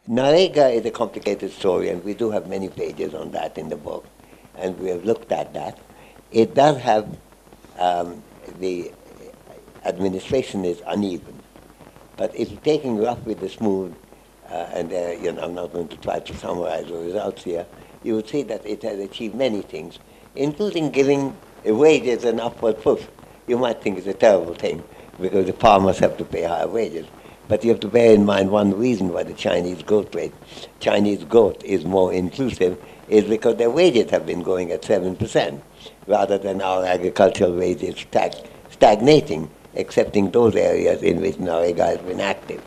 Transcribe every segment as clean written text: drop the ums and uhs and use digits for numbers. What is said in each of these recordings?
Narega is a complicated story, and we do have many pages on that in the book, and we have looked at that. It does have the administration is uneven, but if you're taking rough with the smooth, I'm not going to try to summarize the results here, you will see that it has achieved many things, including giving wages an upward push. You might think it's a terrible thing because the farmers have to pay higher wages. But you have to bear in mind one reason why the Chinese growth is more inclusive is because their wages have been growing at 7% rather than our agricultural wages stagnating, excepting those areas in which Narega has been active.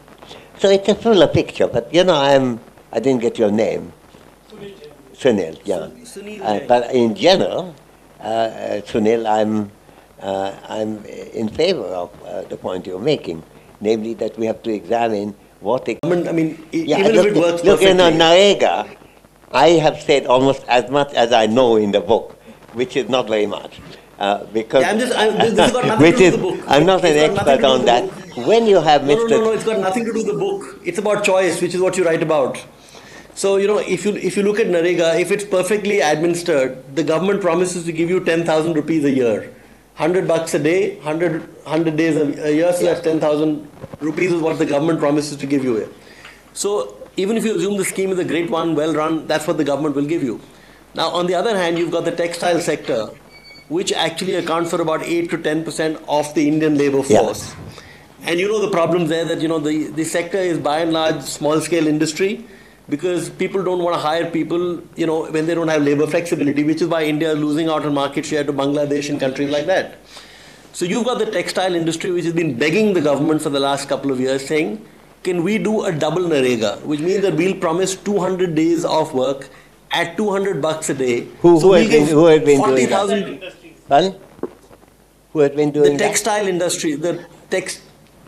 So it's a fuller picture, but I didn't get your name. Sunil, yeah. But in general, Sunil, I'm in favor of the point you're making, namely that we have to examine what it... I mean, even if it works perfectly... Look, Narega, I have said almost as much as I know in the book, which is not very much. Because this has got nothing to do with the book. I'm not an expert on that. When you have Mr. No, it's got nothing to do with the book. It's about choice, which is what you write about. So, if you look at Narega, if it's perfectly administered, the government promises to give you 10,000 rupees a year. 100 bucks a day, 100 days a year, so that's 10,000 rupees is what the government promises to give you here. So, even if you assume the scheme is a great one, well run, that's what the government will give you. Now, on the other hand, you've got the textile sector, which actually accounts for about 8 to 10% of the Indian labor force. Yeah. And the problems there that, the sector is by and large small-scale industry, because people don't want to hire people, when they don't have labor flexibility, which is why India is losing out on market share to Bangladesh and countries like that. So you've got the textile industry, which has been begging the government for the last couple of years, saying, can we do a double Narega, which means that we'll promise 200 days of work at 200 bucks a day. Who has been doing that? Pardon? Who has been doing the textile industry, the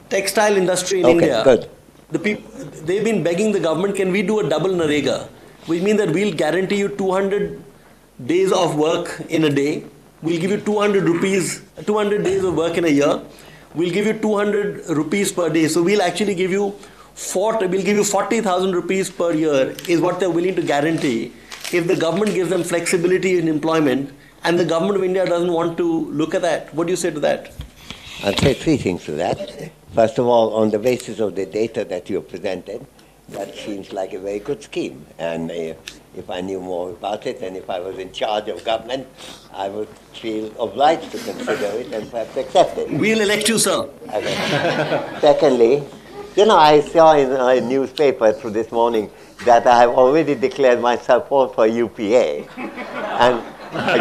textile industry in India. Good. The people, they've been begging the government, can we do a double Narega? Which means that we'll guarantee you 200 days of work in a day. We'll give you 200 days of work in a year. We'll give you 200 rupees per day. So we'll actually give you 40,000 rupees per year is what they're willing to guarantee if the government gives them flexibility in employment, and the government of India doesn't want to look at that. What do you say to that? I'll say three things to that. First of all, on the basis of the data that you presented, that seems like a very good scheme. And if I knew more about it, and if I was in charge of government, I would feel obliged to consider it and perhaps accept it. We'll elect you, sir. Okay. Secondly, I saw in a newspaper through this morning that I have already declared my support for UPA. And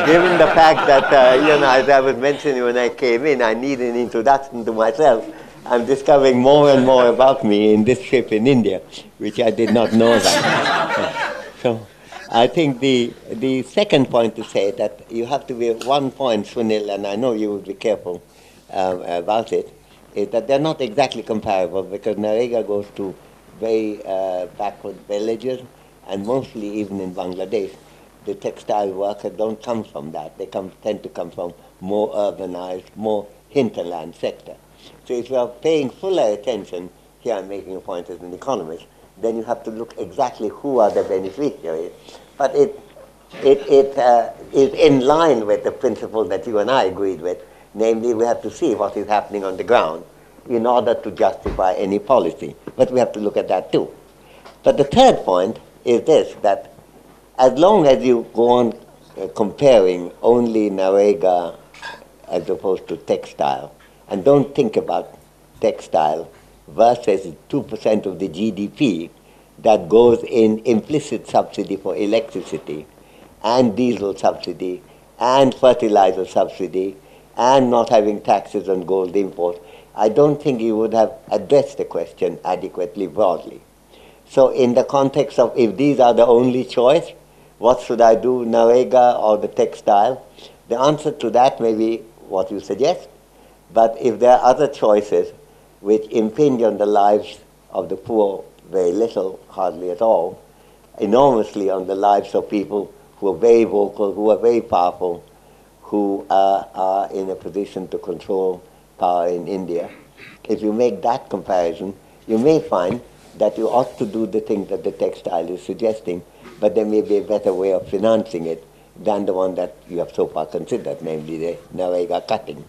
given the fact that, as I was mentioning when I came in, I need an introduction to myself, I'm discovering more and more about me in this trip in India, which I did not know about. So I think the second point to say that you have to be one point, Sunil, and I know you will be careful about it, is that they're not exactly comparable because Narega goes to very backward villages, and mostly even in Bangladesh, the textile workers don't come from that. They tend to come from more urbanized, more hinterland sector. So if you are paying fuller attention, here I'm making a point as an economist, then you have to look exactly who are the beneficiaries. But it is in line with the principle that you and I agreed with, namely we have to see what is happening on the ground in order to justify any policy. But we have to look at that too. But the third point is this, that as long as you go on comparing only Narega as opposed to textile, and don't think about textile versus 2% of the GDP that goes in implicit subsidy for electricity and diesel subsidy and fertilizer subsidy and not having taxes on gold imports, I don't think you would have addressed the question adequately broadly. So in the context of if these are the only choice, what should I do, Narega or the textile? The answer to that may be what you suggest, but if there are other choices which impinge on the lives of the poor very little, hardly at all, enormously on the lives of people who are very vocal, who are very powerful, who are in a position to control power in India, if you make that comparison, you may find that you ought to do the things that the textile is suggesting, but there may be a better way of financing it than the one that you have so far considered, namely the Narega cutting.